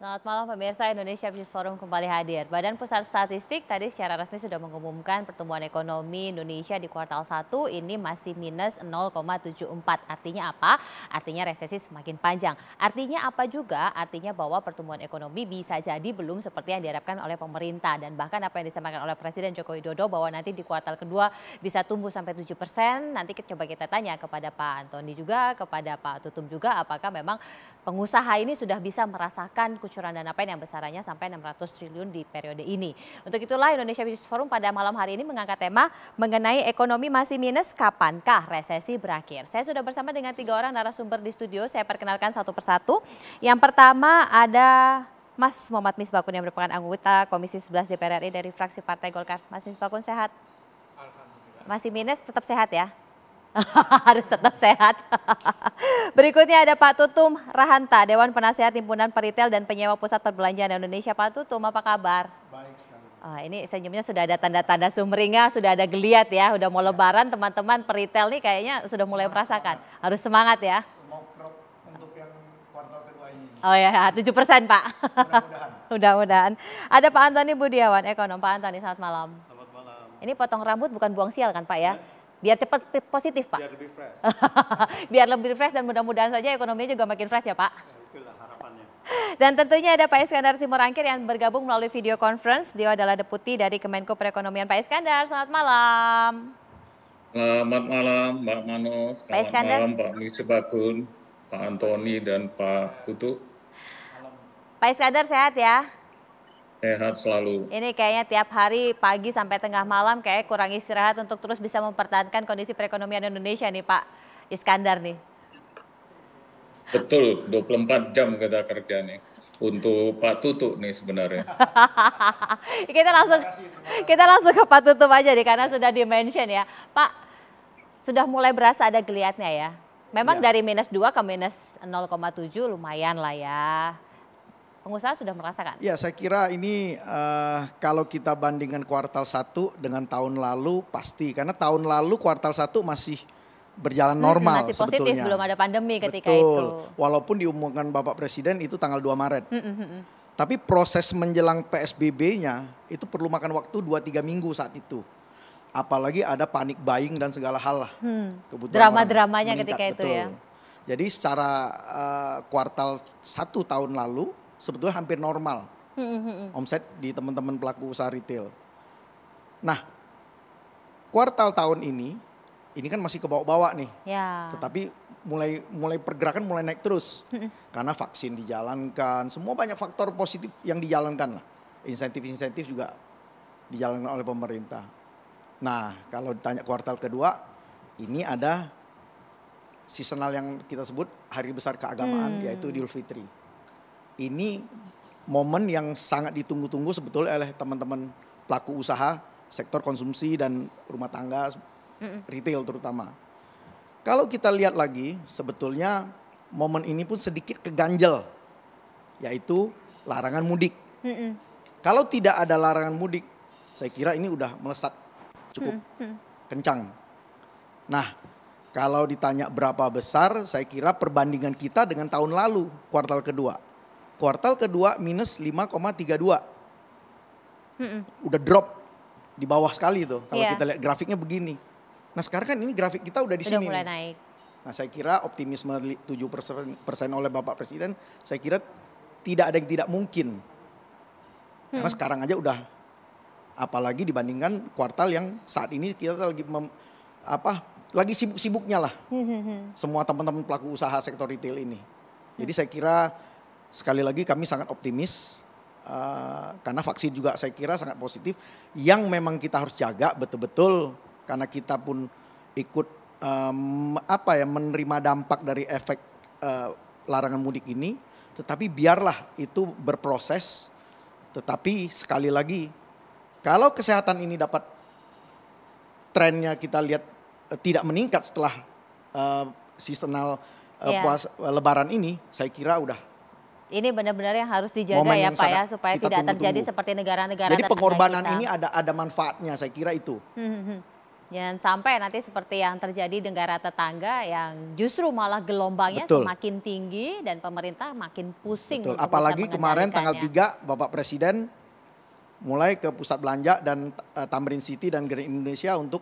Selamat malam pemirsa, Indonesia Business Forum kembali hadir. Badan Pusat Statistik tadi secara resmi sudah mengumumkan pertumbuhan ekonomi Indonesia di kuartal 1 ini masih minus 0,74. Artinya apa? Artinya resesi semakin panjang. Artinya apa juga? Artinya bahwa pertumbuhan ekonomi bisa jadi belum seperti yang diharapkan oleh pemerintah. Dan bahkan apa yang disampaikan oleh Presiden Joko Widodo bahwa nanti di kuartal kedua bisa tumbuh sampai 7%. Nanti coba kita tanya kepada Pak Antoni juga, kepada Pak Tutum juga, apakah memang pengusaha ini sudah bisa merasakan kucuran dana PEN yang besarannya sampai 600 triliun di periode ini. Untuk itulah Indonesia Business Forum pada malam hari ini mengangkat tema mengenai ekonomi masih minus, kapankah resesi berakhir. Saya sudah bersama dengan 3 orang narasumber di studio, saya perkenalkan satu persatu. Yang pertama ada Mas Muhammad Misbakun yang merupakan anggota Komisi 11 DPR RI dari fraksi Partai Golkar. Mas Misbakun sehat? Alhamdulillah. Masih minus, tetap sehat ya? Harus tetap sehat. Berikutnya ada Pak Tutum Rahanta, Dewan Penasehat Himpunan Peritel dan Penyewa Pusat Perbelanjaan Indonesia. Pak Tutum, apa kabar? Baik sekali. Ini senyumnya sudah ada tanda-tanda sumringah, sudah ada geliat ya. Udah mau lebaran, teman-teman peritel nih kayaknya sudah mulai merasakan. Harus semangat ya. Mau crop untuk yang kuartal kedua ini. Oh ya, 7% Pak. Mudah-mudahan. Mudah-mudahan. Ada Pak Antoni Budiawan, ekonom. Pak Antoni, selamat malam. Selamat malam. Ini potong rambut bukan buang sial kan Pak ya? Biar cepat positif Pak. Biar lebih fresh. Biar lebih fresh dan mudah-mudahan saja ekonominya juga makin fresh ya Pak. Itulah harapannya. Dan tentunya ada Pak Iskandar Simorangkir yang bergabung melalui video conference. Beliau adalah deputi dari Kemenko Perekonomian. Pak Iskandar, selamat malam. Selamat malam Mbak Mano, selamat malam Pak Misbakun, Pak Antoni dan Pak Tutu. Pak Iskandar sehat ya? Sehat selalu. Ini kayaknya tiap hari pagi sampai tengah malam kayak kurang istirahat untuk terus bisa mempertahankan kondisi perekonomian Indonesia nih Pak Iskandar nih. Betul, 24 jam kita kerja nih. Untuk Pak Tutu nih sebenarnya. kita langsung ke Pak Tutum aja nih karena sudah di-mention ya. Pak, sudah mulai berasa ada geliatnya ya. Memang dari minus 2 ke minus 0,7 lumayan lah ya. Pengusaha sudah merasakan? Ya, saya kira ini kalau kita bandingkan kuartal 1 dengan tahun lalu pasti. Karena tahun lalu kuartal 1 masih berjalan normal masih positif, sebetulnya. belum ada pandemi ketika Betul. itu. Walaupun diumumkan Bapak Presiden itu tanggal 2 Maret. Tapi proses menjelang PSBB-nya itu perlu makan waktu 2-3 minggu saat itu. Apalagi ada panik buying dan segala hal lah. Drama-dramanya ketika itu ya. Jadi secara kuartal 1 tahun lalu sebetulnya hampir normal omset di teman-teman pelaku usaha retail. Nah, kuartal tahun ini kan masih ke bawah-bawah nih. Ya. Tetapi mulai pergerakan mulai naik terus. Karena vaksin dijalankan, semua banyak faktor positif yang dijalankan lah. Insentif-insentif juga dijalankan oleh pemerintah. Nah, kalau ditanya kuartal kedua, ini ada seasonal yang kita sebut hari besar keagamaan yaitu Idul Fitri. Ini momen yang sangat ditunggu-tunggu sebetulnya oleh teman-teman pelaku usaha sektor konsumsi dan rumah tangga, retail terutama. Kalau kita lihat lagi sebetulnya momen ini pun sedikit keganjel, yaitu larangan mudik. Kalau tidak ada larangan mudik, saya kira ini udah melesat cukup kencang. Nah, kalau ditanya berapa besar, saya kira perbandingan kita dengan tahun lalu kuartal kedua. Kuartal kedua minus 5,32. Udah drop di bawah sekali tuh kalau kita lihat grafiknya begini. Nah sekarang kan ini grafik kita udah di sini. Udah mulai naik. Nah saya kira optimisme 7% oleh Bapak Presiden, saya kira tidak ada yang tidak mungkin. Karena sekarang aja udah, apalagi dibandingkan kuartal yang saat ini kita lagi sibuk-sibuknya lah. Semua teman-teman pelaku usaha sektor retail ini. Jadi saya kira sekali lagi kami sangat optimis karena vaksin juga saya kira sangat positif. Yang memang kita harus jaga betul-betul karena kita pun ikut menerima dampak dari efek larangan mudik ini. Tetapi biarlah itu berproses. Tetapi sekali lagi kalau kesehatan ini dapat trennya kita lihat tidak meningkat setelah seasonal lebaran ini, saya kira udah. Ini benar-benar yang harus dijaga ya Pak ya supaya tidak terjadi seperti negara-negara. Jadi pengorbanan ini ada manfaatnya, saya kira itu. Jangan sampai nanti seperti yang terjadi di negara tetangga yang justru malah gelombangnya Betul. semakin tinggi dan pemerintah makin pusing Betul. untuk Apalagi bisa kemarin tanggal mengendalikannya. 3 Bapak Presiden mulai ke pusat belanja dan Tamrin City dan Grand Indonesia untuk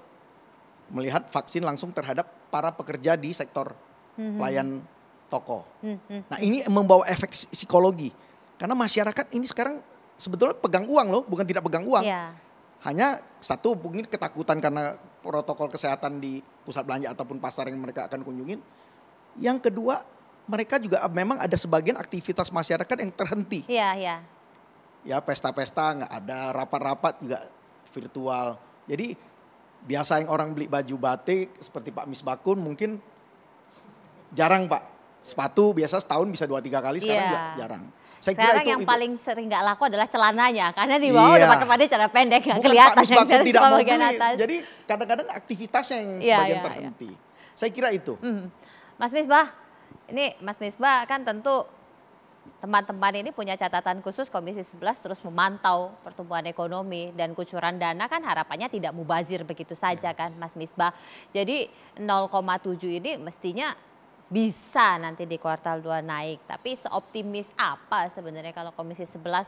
melihat vaksin langsung terhadap para pekerja di sektor pelayan toko. Nah ini membawa efek psikologi. Karena masyarakat ini sekarang sebetulnya pegang uang loh, bukan tidak pegang uang. Iya. Hanya satu mungkin ketakutan karena protokol kesehatan di pusat belanja ataupun pasar yang mereka akan kunjungin. Yang kedua, mereka juga memang ada sebagian aktivitas masyarakat yang terhenti. Iya, iya. Ya pesta-pesta nggak ada, rapat-rapat juga virtual. Jadi biasa yang orang beli baju batik seperti Pak Misbakun mungkin jarang Pak. Sepatu biasa setahun bisa 2-3 kali, sekarang Iya. jarang. Saya Sekarang kira yang paling sering nggak laku adalah celananya, karena di bawah Iya. udah pakai celana pendek, nggak bukan Pak kelihatan yang Misbakun dari tidak mau bagian beli. atas. Jadi kadang-kadang aktivitasnya yang Iya, sebagian iya, terhenti. Saya kira itu. Mas Misbah, ini Mas Misbah kan tentu teman-teman ini punya catatan khusus Komisi 11 terus memantau pertumbuhan ekonomi dan kucuran dana kan harapannya tidak mubazir begitu saja kan Mas Misbah. Jadi 0,7 ini mestinya bisa nanti di kuartal 2 naik. Tapi seoptimis apa sebenarnya kalau Komisi 11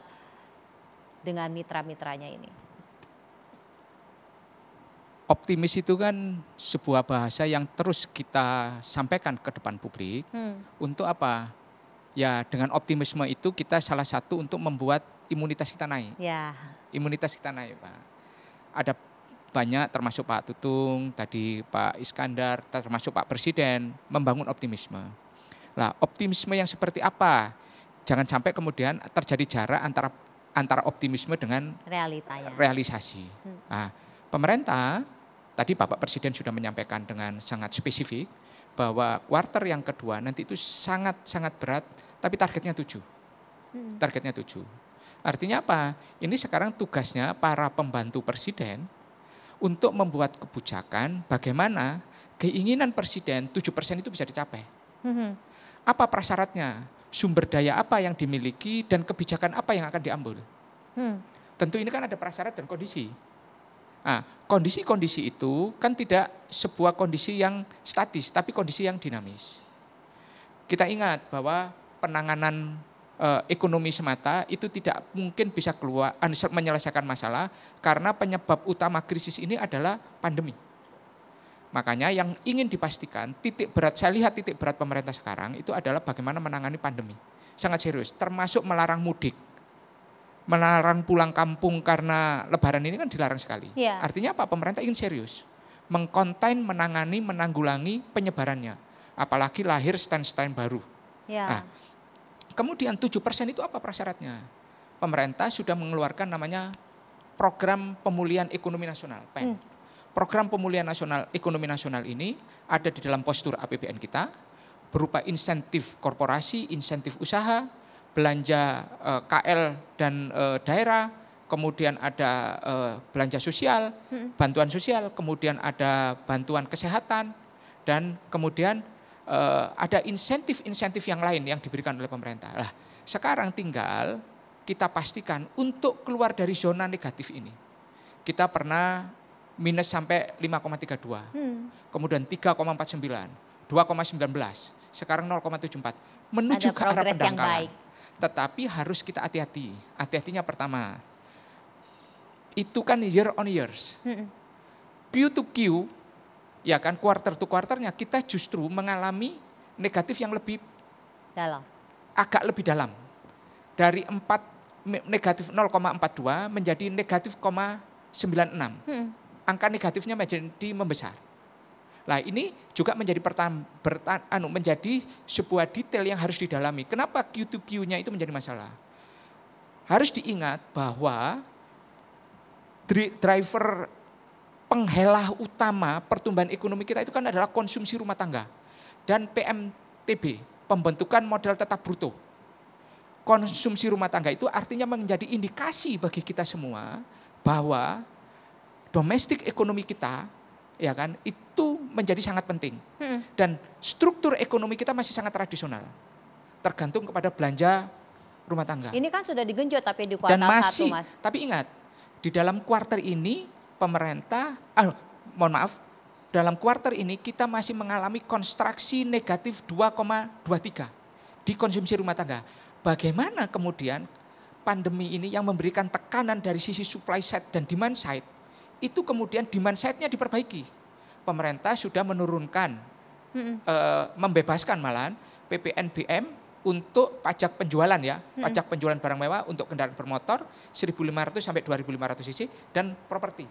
dengan mitra-mitranya ini? Optimis itu kan sebuah bahasa yang terus kita sampaikan ke depan publik. Untuk apa? Ya dengan optimisme itu kita salah satu untuk membuat imunitas kita naik. Ya. Imunitas kita naik Pak. Ada banyak termasuk Pak Tutung, tadi Pak Iskandar, termasuk Pak Presiden membangun optimisme. Nah optimisme yang seperti apa? Jangan sampai kemudian terjadi jarak antara optimisme dengan Realitanya. realisasi. Nah, pemerintah, tadi Bapak Presiden sudah menyampaikan dengan sangat spesifik bahwa kuartal yang kedua nanti itu sangat-sangat berat, tapi targetnya 7. Targetnya 7. Artinya apa? Ini sekarang tugasnya para pembantu Presiden untuk membuat kebijakan bagaimana keinginan Presiden 7% itu bisa dicapai. Apa prasyaratnya? Sumber daya apa yang dimiliki dan kebijakan apa yang akan diambil? Tentu ini kan ada prasyarat dan kondisi. Nah, kondisi-kondisi itu kan tidak sebuah kondisi yang statis, tapi kondisi yang dinamis. Kita ingat bahwa penanganan ekonomi semata itu tidak mungkin bisa keluar menyelesaikan masalah karena penyebab utama krisis ini adalah pandemi. Makanya yang ingin dipastikan titik berat, saya lihat titik berat pemerintah sekarang itu adalah bagaimana menangani pandemi. Sangat serius, termasuk melarang mudik. Melarang pulang kampung karena lebaran ini kan dilarang sekali. Ya. Artinya apa? Pemerintah ingin serius. Mengkontain, menangani, menanggulangi penyebarannya. Apalagi lahir strain-strain baru. Ya. Nah, kemudian 7% itu apa prasyaratnya? Pemerintah sudah mengeluarkan namanya Program Pemulihan Ekonomi Nasional, PEN. Program Pemulihan Nasional Ekonomi Nasional ini ada di dalam postur APBN kita, berupa insentif korporasi, insentif usaha, belanja KL dan daerah, kemudian ada belanja sosial, bantuan sosial, kemudian ada bantuan kesehatan, dan kemudian ada insentif-insentif yang lain yang diberikan oleh pemerintah. Nah, sekarang tinggal kita pastikan untuk keluar dari zona negatif ini. Kita pernah minus sampai 5,32, kemudian 3,49, 2,19, sekarang 0,74, menuju ke arah pendangkalan. Tetapi harus kita hati-hati. Hati-hatinya pertama, itu kan year on years. Q to Q, ya kan quarter to quarternya kita justru mengalami negatif yang lebih dalam. Agak lebih dalam. Dari negatif 0,42 menjadi negatif 0,96. Angka negatifnya menjadi membesar. Nah ini juga menjadi menjadi sebuah detail yang harus didalami. Kenapa Q2Q-nya itu menjadi masalah? Harus diingat bahwa driver penghelah utama pertumbuhan ekonomi kita itu kan adalah konsumsi rumah tangga dan PMTB, pembentukan modal tetap bruto. Konsumsi rumah tangga itu artinya menjadi indikasi bagi kita semua bahwa domestik ekonomi kita, ya kan, itu menjadi sangat penting. Dan struktur ekonomi kita masih sangat tradisional. Tergantung kepada belanja rumah tangga. Ini kan sudah digenjot tapi di kuartal 1, Mas. Tapi ingat, di dalam kuartal ini pemerintah mohon maaf, dalam kuartal ini kita masih mengalami kontraksi negatif 2,23 di konsumsi rumah tangga. Bagaimana kemudian pandemi ini yang memberikan tekanan dari sisi supply side dan demand side, itu kemudian demand side-nya diperbaiki. Pemerintah sudah menurunkan, membebaskan malahan PPNBM untuk pajak penjualan ya, pajak penjualan barang mewah untuk kendaraan bermotor 1.500 sampai 2.500 cc dan properti.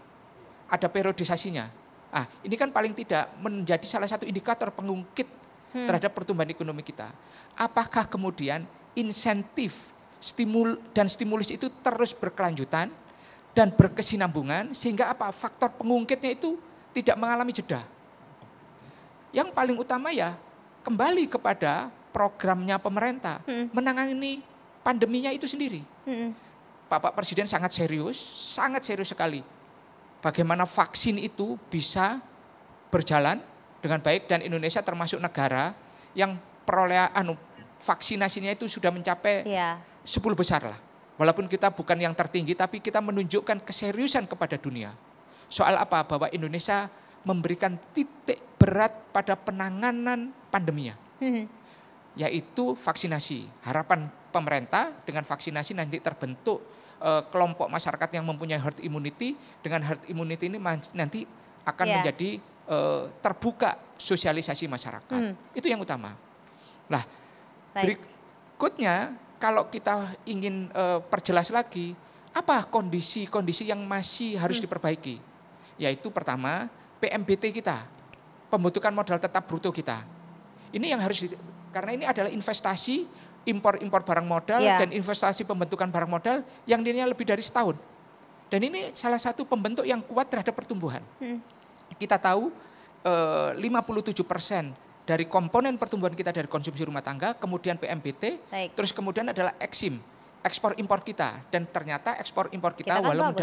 Ada periodisasinya. Ah, ini kan paling tidak menjadi salah satu indikator pengungkit terhadap pertumbuhan ekonomi kita. Apakah kemudian insentif, stimulus itu terus berkelanjutan dan berkesinambungan sehingga apa? Faktor pengungkitnya itu tidak mengalami jeda. Yang paling utama ya kembali kepada programnya pemerintah menangani pandeminya itu sendiri. Bapak Presiden sangat serius sekali. Bagaimana vaksin itu bisa berjalan dengan baik dan Indonesia termasuk negara yang perolehan vaksinasinya itu sudah mencapai 10 besar lah. Walaupun kita bukan yang tertinggi tapi kita menunjukkan keseriusan kepada dunia. Soal apa? Bahwa Indonesia memberikan titik berat pada penanganan pandeminya. Yaitu vaksinasi. Harapan pemerintah dengan vaksinasi nanti terbentuk kelompok masyarakat yang mempunyai herd immunity. Dengan herd immunity ini nanti akan menjadi terbuka sosialisasi masyarakat. Itu yang utama. Nah, berikutnya kalau kita ingin perjelas lagi, apa kondisi-kondisi yang masih harus diperbaiki? Yaitu pertama, PMBT kita, pembentukan modal tetap bruto kita. Ini yang harus, karena ini adalah investasi impor barang modal dan investasi pembentukan barang modal yang nilainya lebih dari setahun. Dan ini salah satu pembentuk yang kuat terhadap pertumbuhan. Kita tahu 57% dari komponen pertumbuhan kita dari konsumsi rumah tangga, kemudian PMBT, terus kemudian adalah eksim, ekspor impor kita. Dan ternyata ekspor impor kita walaupun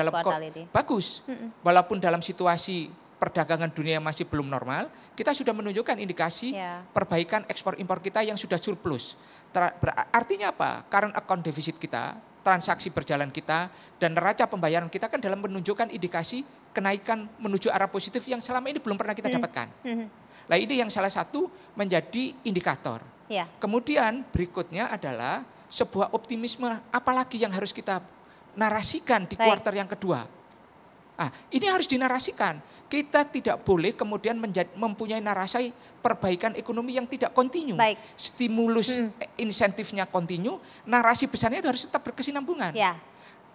walaupun dalam situasi perdagangan dunia masih belum normal, kita sudah menunjukkan indikasi perbaikan ekspor impor kita yang sudah surplus. Artinya apa? Current account deficit kita, transaksi berjalan kita, dan neraca pembayaran kita kan dalam menunjukkan indikasi kenaikan menuju arah positif yang selama ini belum pernah kita dapatkan. Nah ini yang salah satu menjadi indikator. Kemudian berikutnya adalah sebuah optimisme apalagi yang harus kita narasikan di kuartal yang kedua. Nah, ini harus dinarasikan. Kita tidak boleh kemudian mempunyai narasi perbaikan ekonomi yang tidak kontinu. Stimulus insentifnya kontinu, narasi besarnya itu harus tetap berkesinambungan.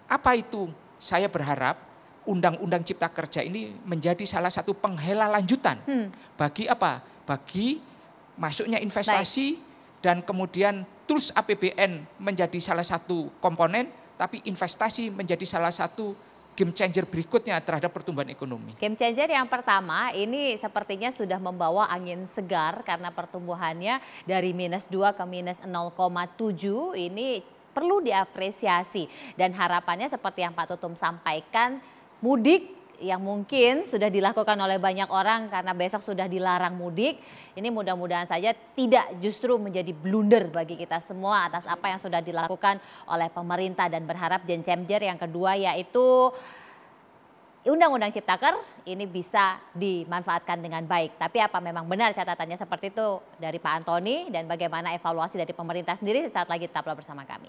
Apa itu? Saya berharap Undang-Undang Cipta Kerja ini menjadi salah satu penghela lanjutan. Bagi apa? Bagi masuknya investasi dan kemudian tools APBN menjadi salah satu komponen, tapi investasi menjadi salah satu game changer berikutnya terhadap pertumbuhan ekonomi. Game changer yang pertama ini sepertinya sudah membawa angin segar karena pertumbuhannya dari -2 ke -0,7 ini perlu diapresiasi. Dan harapannya seperti yang Pak Tutum sampaikan, mudik yang mungkin sudah dilakukan oleh banyak orang karena besok sudah dilarang mudik. Ini mudah-mudahan saja tidak justru menjadi blunder bagi kita semua atas apa yang sudah dilakukan oleh pemerintah, dan berharap game changer yang kedua yaitu Undang-Undang Ciptaker ini bisa dimanfaatkan dengan baik. Tapi apa memang benar catatannya seperti itu dari Pak Antoni, dan bagaimana evaluasi dari pemerintah sendiri? Sesaat lagi tetaplah bersama kami.